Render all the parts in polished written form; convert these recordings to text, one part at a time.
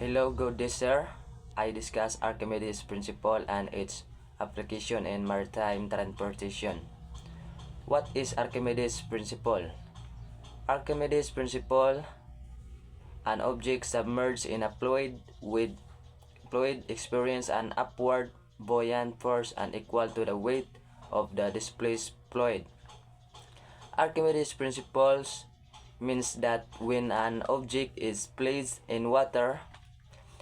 Hello, good day, sir. I discuss Archimedes' principle and its application in maritime transportation. What is Archimedes' principle? Archimedes' principle: an object submerged in a fluid experience an upward buoyant force unequal to the weight of the displaced fluid. Archimedes' principles means that when an object is placed in water,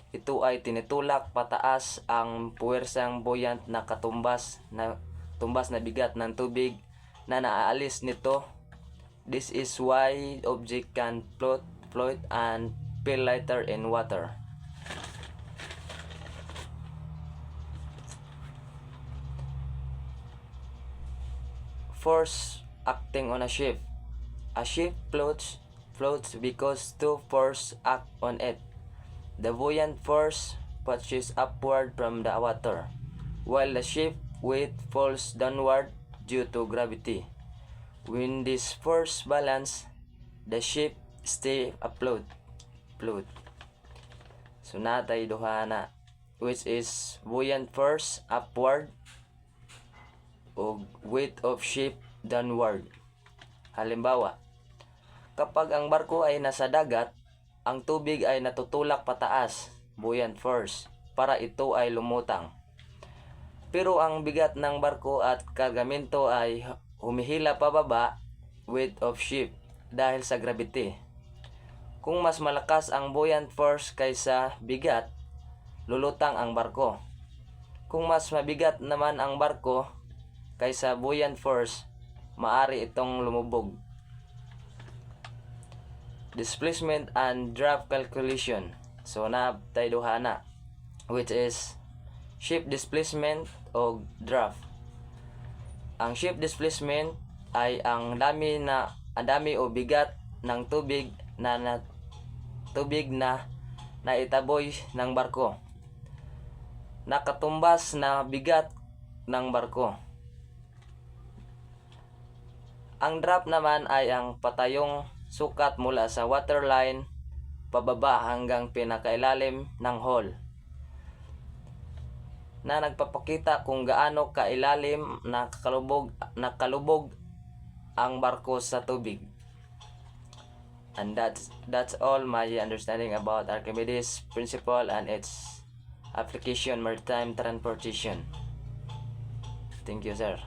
ito ay tinitulak pataas ang puwersang buoyant na tumbas na bigat ng tubig na naaalis nito. This is why object can float and feel lighter in water. Force acting on a ship. A ship floats because two forces act on it. The buoyant force pushes upward from the water, while the ship weight falls downward due to gravity. When this force balance, the ship stay afloat. So natay duha na, which is buoyant force upward o weight of ship downward. Halimbawa, kapag ang barko ay nasa dagat, ang tubig ay natutulak pataas, buoyant force, para ito ay lumutang. Pero ang bigat ng barko at kargamento ay humihila pababa, weight of ship, dahil sa gravity. Kung mas malakas ang buoyant force kaysa bigat, lulutang ang barko. Kung mas mabigat naman ang barko kaysa buoyant force, maari itong lumubog. Displacement and draft calculation. So natay duha na, which is ship displacement o draft. Ang ship displacement ay ang dami o bigat ng tubig na naitaboy ng barko. Nakatumbas na bigat ng barko. Ang draft naman ay ang patayong sukat mula sa waterline pababa hanggang pinakailalim ng hull, na nagpapakita kung gaano kailalim nakalubog ang barko sa tubig. And that's all my understanding about Archimedes' principle and its application maritime transportation. Thank you, sir.